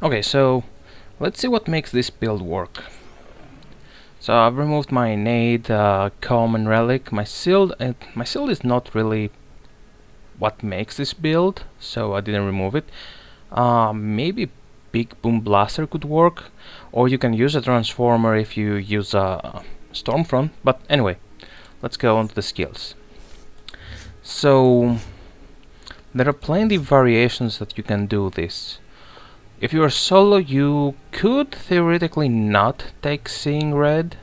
Okay, so let's see what makes this build work. So I've removed my nade, comb and relic. My shield is not really what makes this build, so I didn't remove it. Maybe big boom blaster could work, or you can use a transformer if you use a stormfront. But anyway, let's go on to the skills. So there are plenty of variations that you can do this. If you are solo, you could theoretically not take Seeing Red,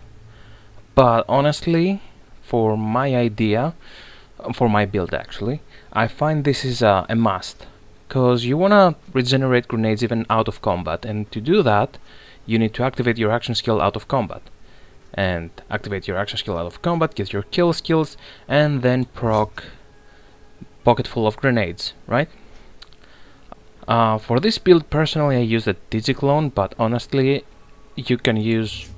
but honestly, for my idea, for my build actually, I find this is a must, because you wanna regenerate grenades even out of combat, and to do that, you need to activate your action skill out of combat. And activate your action skill out of combat, get your kill skills, and then proc pocket full of grenades, right? For this build, personally, I use the digi-clone, but honestly, you can use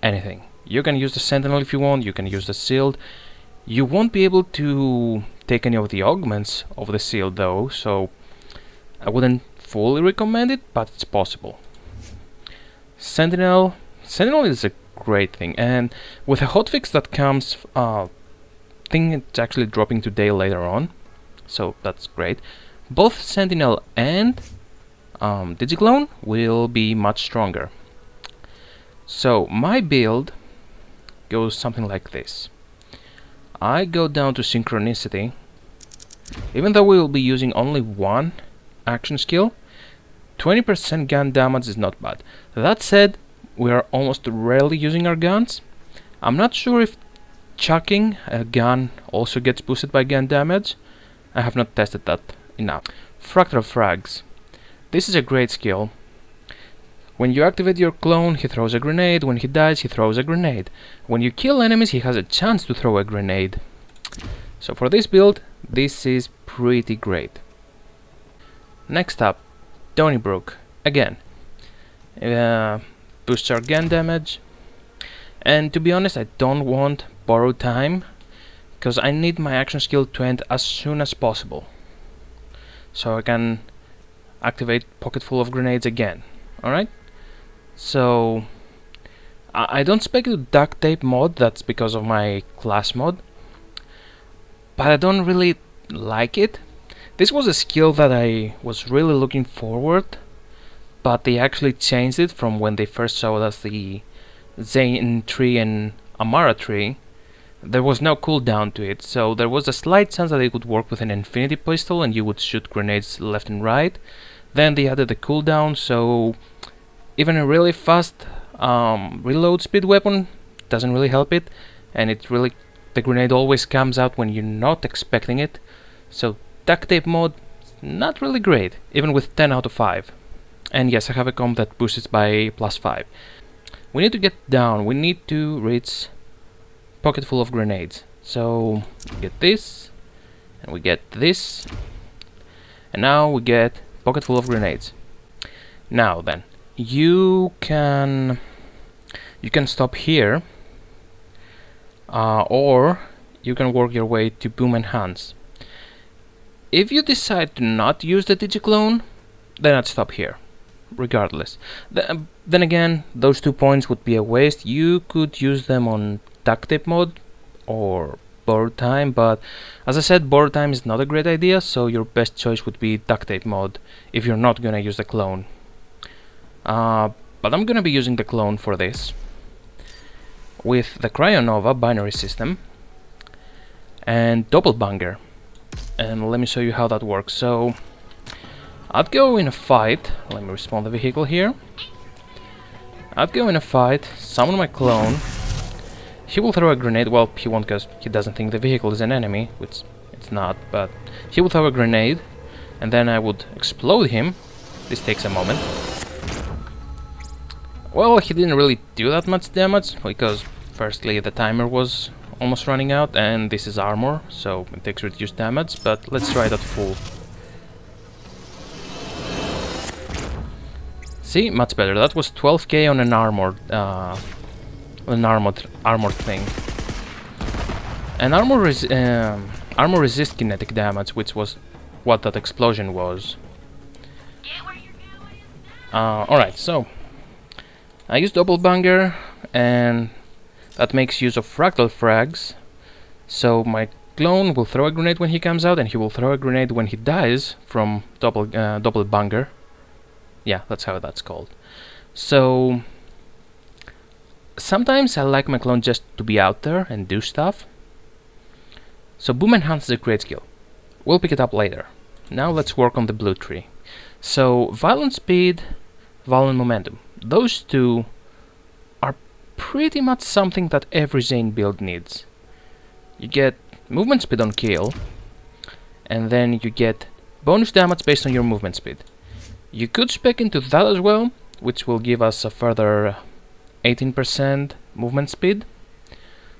anything. You can use the sentinel if you want, you can use the shield. You won't be able to take any of the augments of the shield though, so I wouldn't fully recommend it, but it's possible. Sentinel is a great thing, and with a hotfix that comes, think it's actually dropping today later on, so that's great. Both Sentinel and digi-clone will be much stronger. So my build goes something like this. I go down to synchronicity. Even though we will be using only one action skill, 20% gun damage is not bad. That said, we are almost rarely using our guns. I'm not sure if chucking a gun also gets boosted by gun damage. I have not tested that enough. Fractal frags. This is a great skill. When you activate your clone, he throws a grenade. When he dies, he throws a grenade. When you kill enemies, he has a chance to throw a grenade. So for this build, this is pretty great. Next up, Donnybrook. Again, boosts our gun damage. And to be honest, I don't want borrowed time, because I need my action skill to end as soon as possible, so I can activate pocket full of grenades again. Alright? So I don't spec the duct tape mod, that's because of my class mod, but I don't really like it. This was a skill that I was really looking forward, but they actually changed it from when they first showed us the Zane tree and Amara tree. There was no cooldown to it, so there was a slight chance that it would work with an infinity pistol and you would shoot grenades left and right. Then they added the cooldown, so even a really fast reload speed weapon doesn't really help it, and the grenade always comes out when you're not expecting it. So duct tape mode, not really great, even with 10 out of 5. And yes, I have a comp that boosts it by +5. We need to get down, we need to reach pocket full of grenades. So we get this, and we get this, and now we get pocket full of grenades. Now then, you can stop here, or you can work your way to boom enhance. If you decide to not use the digi-clone, then I'd stop here, regardless. Then again, those 2 points would be a waste. You could use them on duct tape mode or borrowed time, but as I said, borrowed time is not a great idea, so your best choice would be duct tape mode if you're not gonna use the clone. But I'm gonna be using the clone for this with the Cryonova binary system and Doppelbanger. And let me show you how that works. So I'd go in a fight, let me respawn the vehicle here. I'd go in a fight, summon my clone. He will throw a grenade. Well, he won't, because he doesn't think the vehicle is an enemy, which it's not, but he will throw a grenade, and then I would explode him. This takes a moment. Well, he didn't really do that much damage, because firstly the timer was almost running out, and this is armor, so it takes reduced damage, but let's try that full. See, much better. That was 12k on an armored thing. And armor resist kinetic damage, which was what that explosion was. Alright, so I use double banger, and that makes use of fractal frags. So my clone will throw a grenade when he comes out, and he will throw a grenade when he dies from double banger. Yeah, that's how that's called. So sometimes I like my clone just to be out there and do stuff. So Boom Enhance is a great skill. We'll pick it up later. Now let's work on the blue tree. So violent speed, violent momentum. Those two are pretty much something that every Zane build needs. You get movement speed on kill, and then you get bonus damage based on your movement speed. You could spec into that as well, which will give us a further 18% movement speed.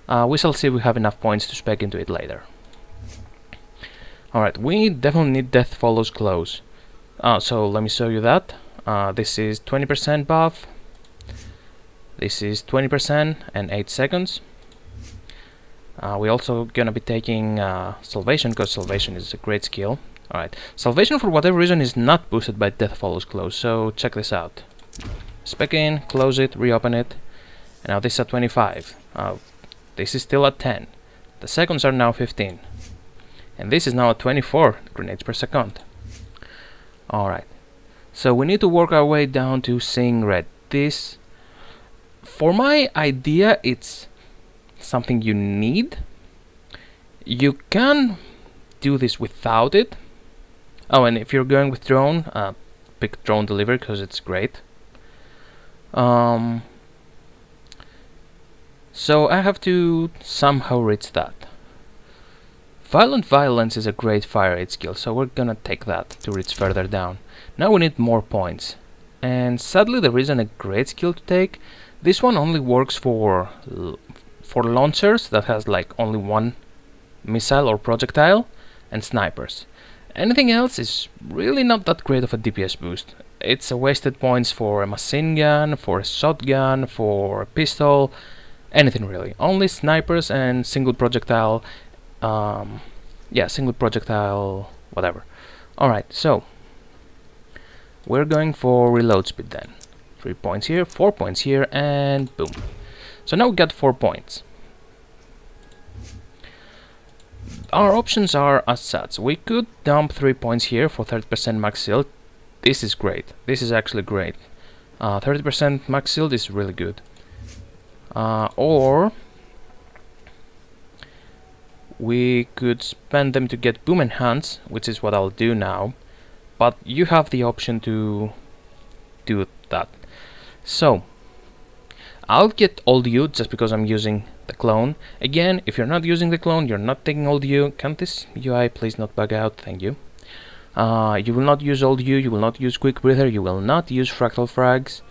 We shall see if we have enough points to spec into it later. Alright, we definitely need death follows close. So let me show you that. This is 20% buff. This is 20% and 8 seconds. We're also gonna be taking Salvation, because Salvation is a great skill. Alright, Salvation for whatever reason is not boosted by death follows close, so check this out. Spec in, close it, reopen it, and now this is at 25. This is still at 10. The seconds are now 15. And this is now at 24 grenades per second. Alright, so we need to work our way down to seeing red. This, for my idea, it's something you need. You can do this without it. Oh, and if you're going with drone, pick drone delivery because it's great. So I have to somehow reach that. Violent Violence is a great fire rate skill, so we're gonna take that to reach further down. Now we need more points. And sadly there isn't a great skill to take. This one only works for launchers that has like only one missile or projectile, and snipers. Anything else is really not that great of a DPS boost. It's a wasted points for a machine gun, for a shotgun, for a pistol, anything really. Only snipers and single projectile, single projectile, whatever. Alright, so we're going for reload speed then. 3 points here, 4 points here, and boom. So now we got 4 points. Our options are as such. We could dump 3 points here for 30% max shield. This is great. This is actually great. 30% max shield is really good. Or we could spend them to get Boom Enhance, which is what I'll do now. But you have the option to do that. So I'll get Old U just because I'm using the clone. Again, if you're not using the clone, you're not taking Old U. Can this UI please not bug out? Thank you. You will not use Old U, you will not use Quick Breather, you will not use Fractal Frags,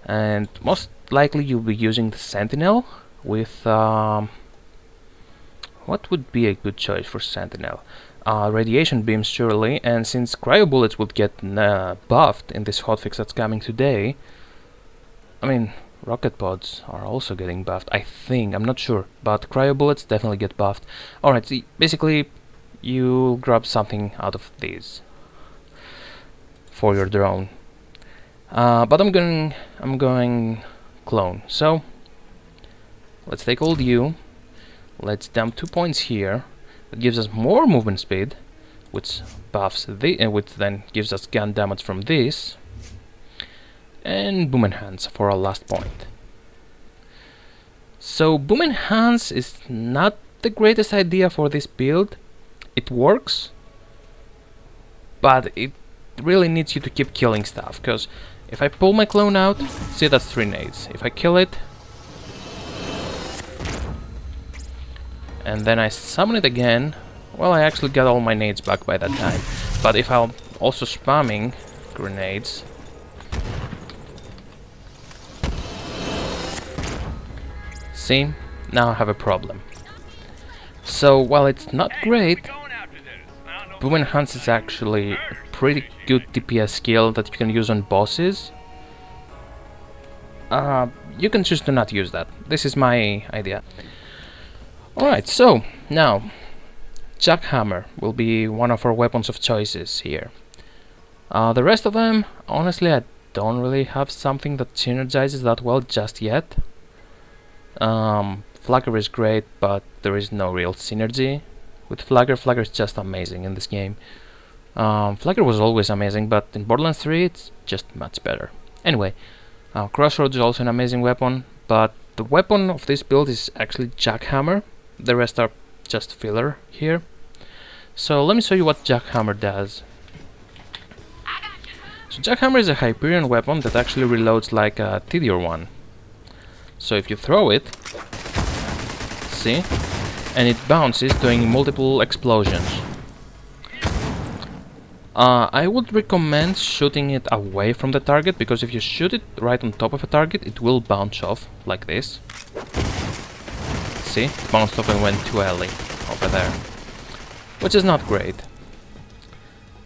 and most likely you'll be using the Sentinel with what would be a good choice for Sentinel? Radiation Beams surely, and since Cryo Bullets would get buffed in this hotfix that's coming today, I mean, Rocket Pods are also getting buffed, I think, I'm not sure, but Cryo Bullets definitely get buffed. Alright, so basically you grab something out of these for your drone. But I'm going clone. So let's take Old U. Let's dump 2 points here. That gives us more movement speed, which buffs the which then gives us gun damage from this. And Boom Enhance for our last point. So Boom Enhance is not the greatest idea for this build. It works, but it really needs you to keep killing stuff, because if I pull my clone out, see, that's 3 nades. If I kill it, and then I summon it again, well, I actually got all my nades back by that time. But if I'm also spamming grenades, see, now I have a problem. So while it's not great, Boom Enhance is actually a pretty good DPS skill that you can use on bosses. You can choose to not use that. This is my idea. Alright, so now Jackhammer will be one of our weapons of choices here. The rest of them, honestly, I don't really have something that synergizes that well just yet. Flagger is great, but there is no real synergy with Flagger. Flagger is just amazing in this game. Flagger was always amazing, but in Borderlands 3 it's just much better. Anyway, Crossroads is also an amazing weapon, but the weapon of this build is actually Jackhammer. The rest are just filler here. So let me show you what Jackhammer does. So Jackhammer is a Hyperion weapon that actually reloads like a Tidior one. So if you throw it, see, and it bounces doing multiple explosions. I would recommend shooting it away from the target, because if you shoot it right on top of a target, it will bounce off like this. See, it bounced off and went too early over there, which is not great.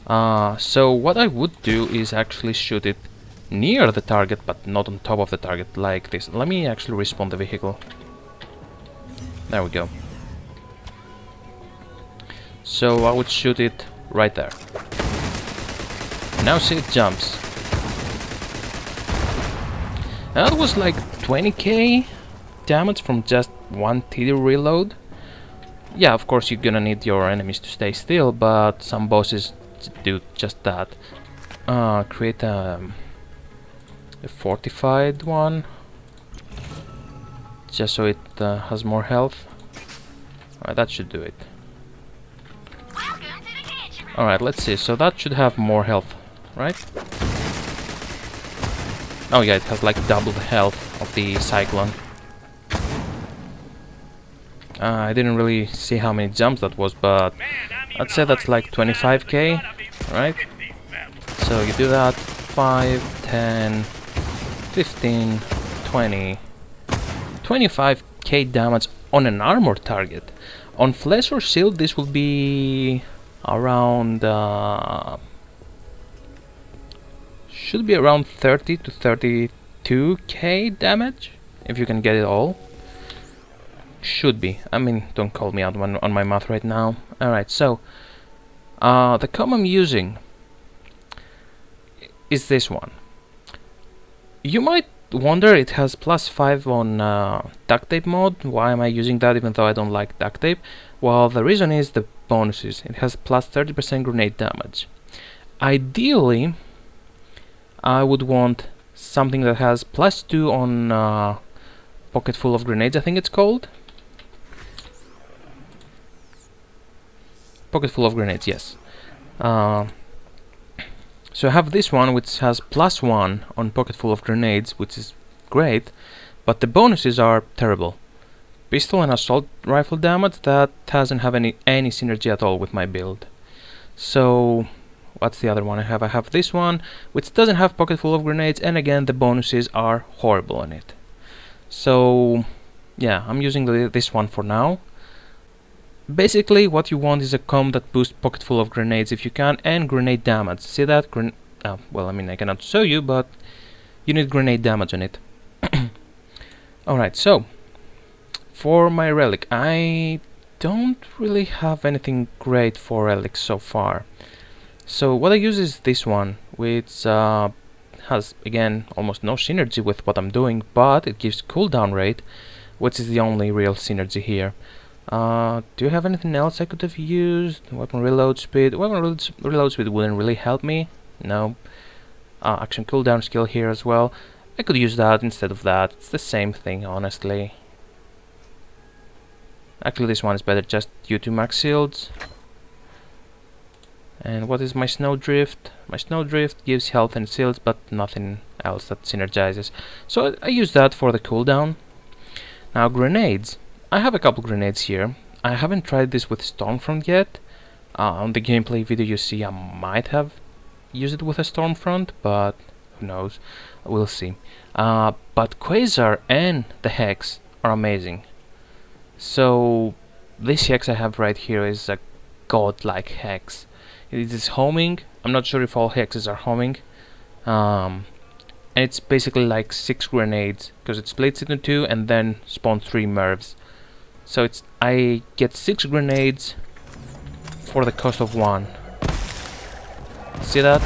So what I would do is actually shoot it near the target, but not on top of the target, like this. Let me actually respawn the vehicle. There we go. So I would shoot it right there. Now see, it jumps. And that was like 20k damage from just one TD reload. Yeah, of course you're gonna need your enemies to stay still, but some bosses do just that. Create a fortified one, just so it has more health. Alright, that should do it. Alright, let's see. So that should have more health, right? Oh yeah, it has like double the health of the Cyclone. I didn't really see how many jumps that was, but I'd say that's like 25k, right? So you do that, 5, 10, 15, 20, 25k damage on an armored target. On flesh or shield this will be around should be around 30 to 32k damage, if you can get it all. Should be. I mean, don't call me out on my math right now. Alright, so the comb I'm using is this one. You might wonder, it has +5 on duct tape mode. Why am I using that even though I don't like duct tape? Well, the reason is the bonuses. It has +30% grenade damage. Ideally, I would want something that has +2 on pocket full of grenades, I think it's called. Pocket full of grenades, yes. So I have this one which has +1 on pocket full of grenades, which is great, but the bonuses are terrible. Pistol and assault rifle damage, that doesn't have any synergy at all with my build. So what's the other one I have? I have this one which doesn't have pocket full of grenades, and again the bonuses are horrible on it. So yeah, I'm using this one for now. Basically what you want is a comb that boosts pocket full of grenades if you can, and grenade damage. See that? Well, I mean, I cannot show you, but you need grenade damage on it. Alright, so for my Relic, I don't really have anything great for Relic so far. So what I use is this one, which has, again, almost no synergy with what I'm doing, but it gives cooldown rate, which is the only real synergy here. Do you have anything else I could have used? Weapon reload speed. Weapon reload speed wouldn't really help me. No. Action cooldown skill here as well. I could use that instead of that. It's the same thing, honestly. Actually, this one is better, just due to max shields. And what is my snowdrift? My snowdrift gives health and shields, but nothing else that synergizes. So I use that for the cooldown. Now grenades. I have a couple grenades here. I haven't tried this with Stormfront yet. On the gameplay video you see I might have used it with a Stormfront, but who knows, we'll see. But Quasar and the Hex are amazing. So this Hex I have right here is a godlike Hex. It is homing. I'm not sure if all Hexes are homing. And it's basically like 6 grenades, because it splits into 2 and then spawns 3 nerfs. So I get 6 grenades for the cost of 1. See that?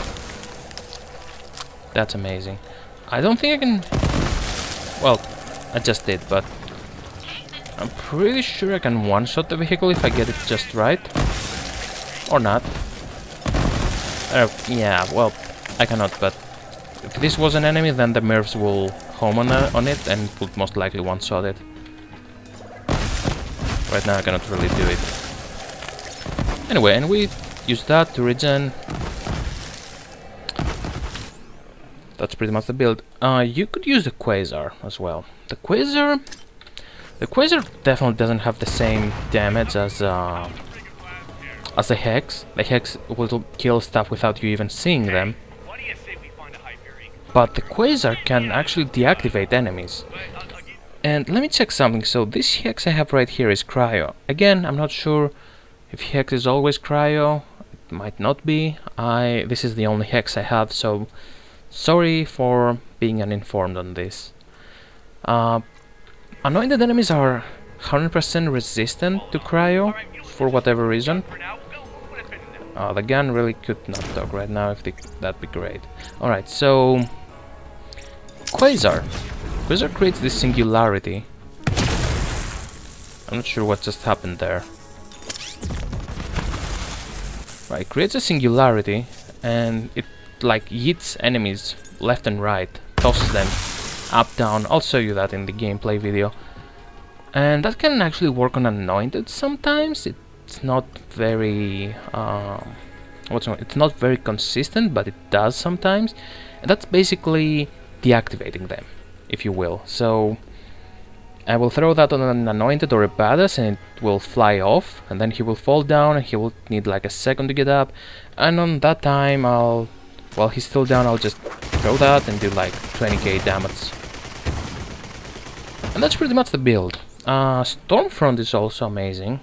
That's amazing. I don't think I can... Well, I just did, but I'm pretty sure I can one-shot the vehicle if I get it just right. Or not. Yeah, well, I cannot, but if this was an enemy, then the nerfs will home on it and would most likely one-shot it. Right now I cannot really do it. Anyway, and we use that to regen. That's pretty much the build. You could use the Quasar as well. The Quasar definitely doesn't have the same damage as the Hex. The Hex will kill stuff without you even seeing them. But the Quasar can actually deactivate enemies. And let me check something. So this Hex I have right here is Cryo. Again, I'm not sure if Hex is always Cryo. It might not be. This is the only Hex I have, so sorry for being uninformed on this. Anointed enemies are 100% resistant to Cryo for whatever reason. The gun really could not talk right now. If that'd be great. Alright, so Quasar creates this singularity. I'm not sure what just happened there. Right, creates a singularity, and it like yeets enemies left and right, tosses them up, down. I'll show you that in the gameplay video. And that can actually work on anointed sometimes. It's not very it's not very consistent, but it does sometimes. And that's basically deactivating them, if you will. So I will throw that on an anointed or a badass and it will fly off, and then he will fall down and he will need like a second to get up, and on that time while he's still down, I'll just throw that and do like 20k damage. And that's pretty much the build. Stormfront is also amazing.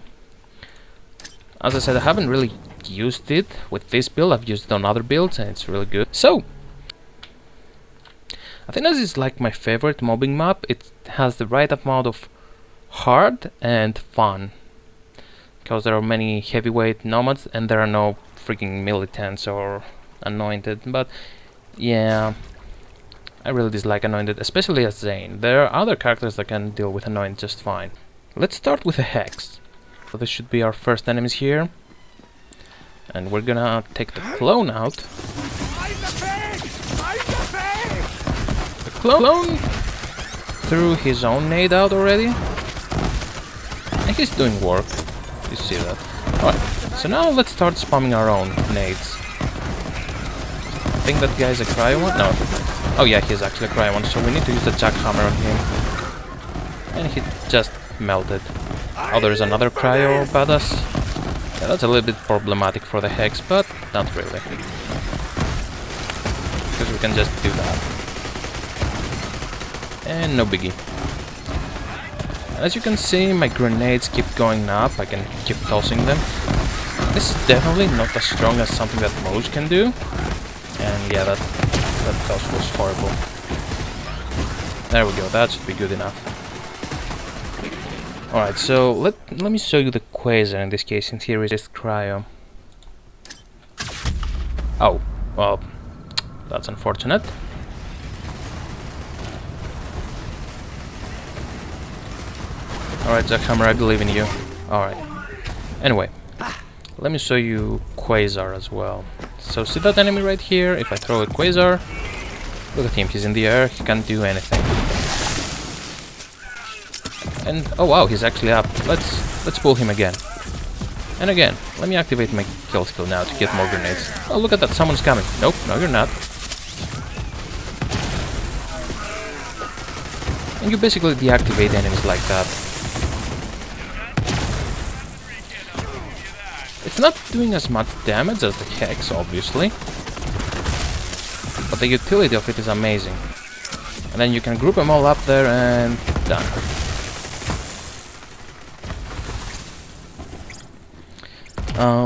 As I said, I haven't really used it with this build. I've used it on other builds and it's really good. So I think this is like my favorite mobbing map. It has the right amount of hard and fun, because there are many heavyweight nomads and there are no freaking militants or anointed. But yeah, I really dislike anointed, especially as Zane. There are other characters that can deal with anointed just fine. Let's start with a Hex. So this should be our first enemies here, and we're gonna take the clone out. The clone threw his own nade out already, and he's doing work. You see that? Alright, so now let's start spamming our own nades. I think that guy's a cryo one? No. Oh yeah, he's actually a cryo one, so we need to use the Jackhammer on him. And he just melted. Oh, there's another cryo badass. Yeah, that's a little bit problematic for the Hex, but not really. Because we can just do that. And no biggie. As you can see, my grenades keep going up. I can keep tossing them. This is definitely not as strong as something that Moze can do. And yeah, that toss was horrible. There we go, that should be good enough. Alright, so let me show you the Quasar in this case, since here is just cryo. Oh, well, that's unfortunate. Alright, Jackhammer, I believe in you. Alright. Anyway, let me show you Quasar as well. So see that enemy right here? If I throw a Quasar, look at him, he's in the air, he can't do anything. And oh wow, he's actually up. Let's pull him again. And again, let me activate my kill skill now to get more grenades. Oh, look at that, someone's coming. Nope, no you're not. And you basically deactivate enemies like that. It's not doing as much damage as the Hex, obviously. But the utility of it is amazing. And then you can group them all up there and done.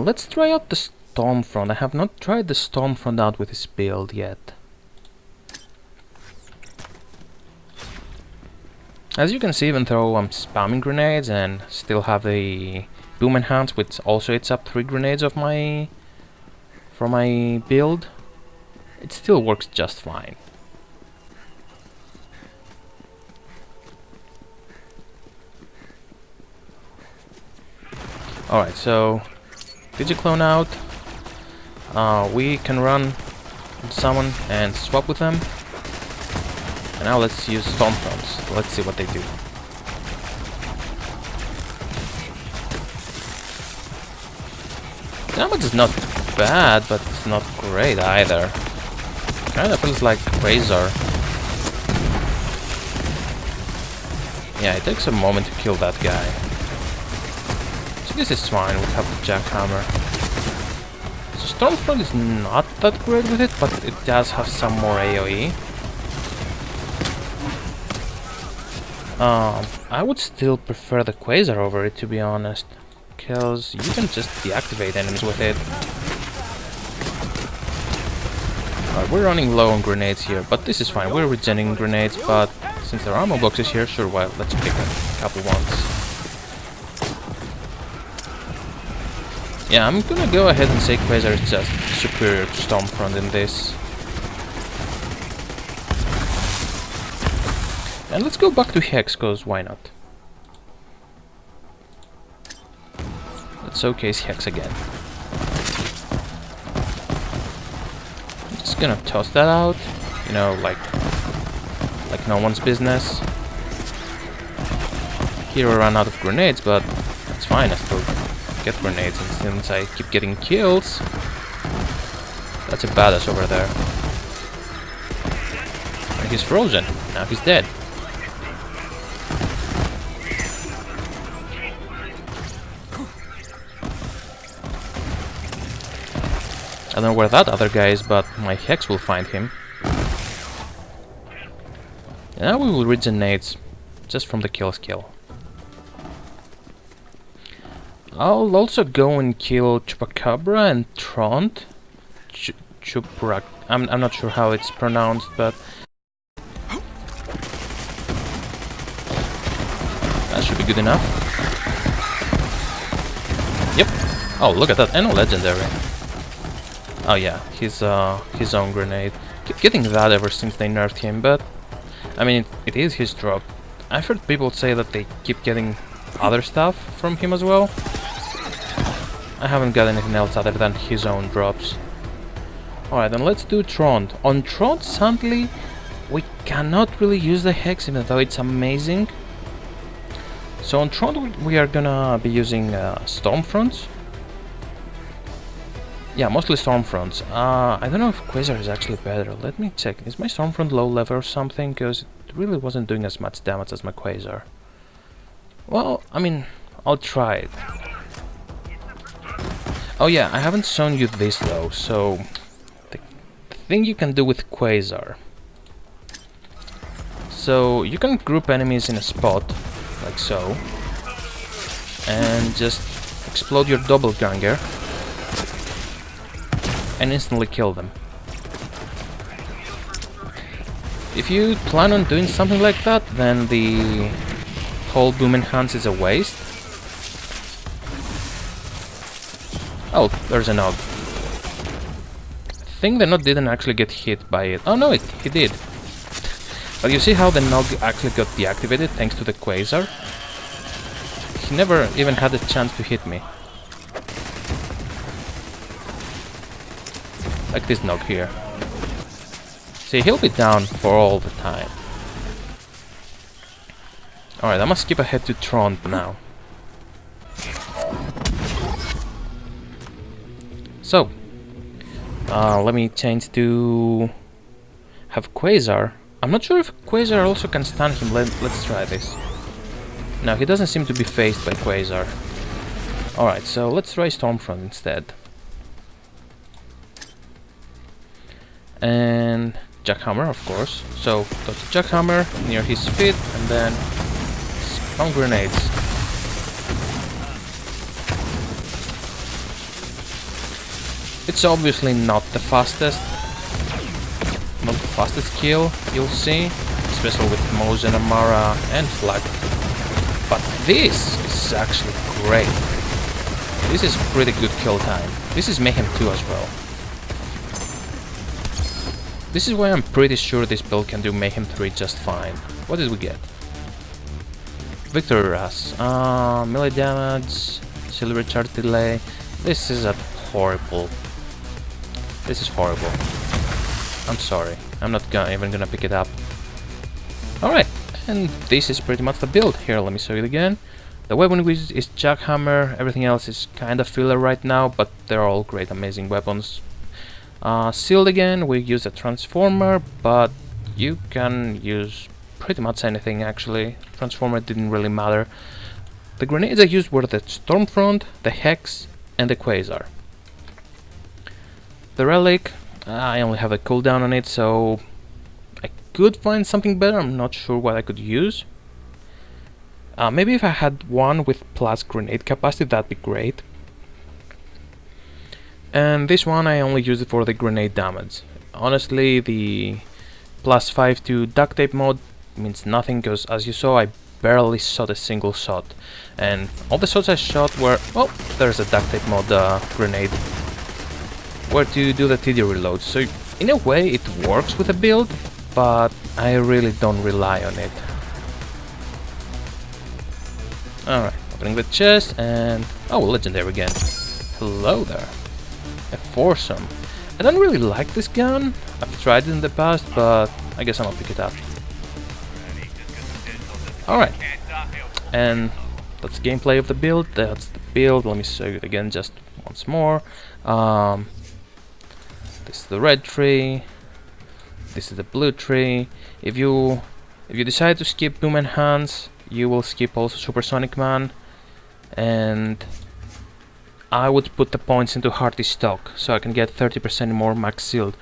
Let's try out the Stormfront. I have not tried the Stormfront out with this build yet. As you can see, even though I'm spamming grenades and still have the Boom Enhance, which also eats up 3 grenades of from my build, it still works just fine. Alright, so digi-clone out. We can run and summon and swap with them. And now let's use Stormfronts. Let's see what they do. Damage is not bad, but it's not great either. Kinda feels like Quasar. Yeah, it takes a moment to kill that guy. So this is fine, we have the Jackhammer. So Stormfront is not that great with it, but it does have some more AoE. I would still prefer the Quasar over it, to be honest. Because you can just deactivate enemies with it. Alright, we're running low on grenades here, but this is fine. We're regenerating grenades, but since there are ammo boxes here, sure, well, let's pick a couple ones. Yeah, I'm gonna go ahead and say Quasar is just superior to Stormfront in this. And let's go back to Hex, cause why not? Let's showcase Hex again. I'm just gonna toss that out, you know, like no one's business. Here I ran out of grenades, but that's fine, I still get grenades, and since I keep getting kills, that's a badass over there. And he's frozen, now he's dead. I don't know where that other guy is, but my Hex will find him. And now we will regen nades, just from the kill skill. I'll also go and kill Chupacabra and Tront. I'm not sure how it's pronounced, but that should be good enough. Yep. Oh, look at that, and a legendary. Oh yeah, his own grenade. Keep getting that ever since they nerfed him, but I mean, it is his drop. I've heard people say that they keep getting other stuff from him as well. I haven't got anything else other than his own drops. Alright, then let's do Tront. On Tront, sadly, we cannot really use the Hex, even though it's amazing. So on Tront, we are gonna be using Stormfronts. Yeah, mostly Stormfronts. I don't know if Quasar is actually better. Let me check. Is my Stormfront low level or something? Because it really wasn't doing as much damage as my Quasar. Well, I mean, I'll try it. Oh yeah, I haven't shown you this though, so the thing you can do with Quasar. So you can group enemies in a spot, like so, and just explode your doppelganger and instantly kill them. If you plan on doing something like that, then the whole boom enhance is a waste. Oh, there's a nog. I think the nog didn't actually get hit by it. Oh no, he did. But you see how the nog actually got deactivated thanks to the Quasar? He never even had a chance to hit me. Like this nog here. See, he'll be down for all the time. Alright, I must skip ahead to Tront now. So, let me change to have Quasar. I'm not sure if Quasar also can stun him. Let's try this. No, he doesn't seem to be phased by Quasar. Alright, so let's try Stormfront instead. And Jackhammer, of course. So, go to Jackhammer near his feet and then spawn grenades. It's obviously not the fastest kill you'll see, especially with Moze and Amara and Flag. But this is actually great. This is pretty good kill time. This is Mayhem 2 as well. This is why I'm pretty sure this build can do Mayhem 3 just fine. What did we get? Victory Rush, melee damage, silver charge delay. This is a horrible. This is horrible. I'm sorry. I'm not even gonna pick it up. Alright, and this is pretty much the build. Here, let me show you again. The weapon is Jackhammer, everything else is kinda filler right now, but they're all great, amazing weapons. Shield again, we use a transformer, but you can use pretty much anything actually. Transformer didn't really matter. The grenades I used were the Stormfront, the Hex, and the Quasar. The Relic, I only have a cooldown on it, so I could find something better. I'm not sure what I could use. Maybe if I had one with plus grenade capacity, that'd be great. And this one I only use it for the grenade damage. Honestly, the plus 5 to duct tape mode means nothing, because as you saw, I barely shot a single shot. And all the shots I shot were... oh, there's a duct tape mode grenade. Where to do the TD reload. So in a way it works with the build, but I really don't rely on it. Alright, opening the chest and... oh, legendary again. Hello there. A foursome. I don't really like this gun. I've tried it in the past, but I guess I'll pick it up. Alright. And that's the gameplay of the build. That's the build. Let me show you it again just once more. This is the red tree. This is the blue tree. If you decide to skip Boom Enhance, you will skip also Supersonic Man, and I would put the points into Hearty Stock so I can get 30% more max shield.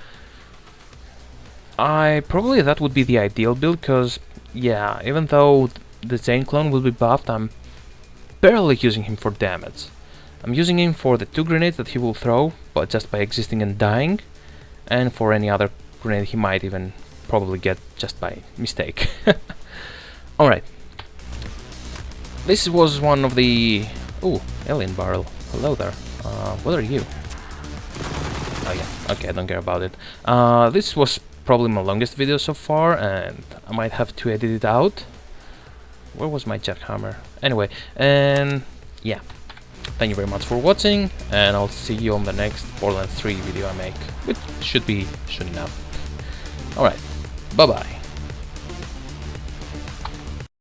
Probably that would be the ideal build, because yeah, even though the Zane clone will be buffed, I'm barely using him for damage. I'm using him for the 2 grenades that he will throw, but just by existing and dying, and for any other grenade he might even probably get just by mistake. Alright. This was one of the... ooh, alien barrel. Hello there. What are you? Oh yeah, okay, I don't care about it. This was probably my longest video so far, and I might have to edit it out. Where was my jackhammer? Anyway, and yeah. Thank you very much for watching, and I'll see you on the next Borderlands 3 video I make, which should be soon enough. Alright, bye bye.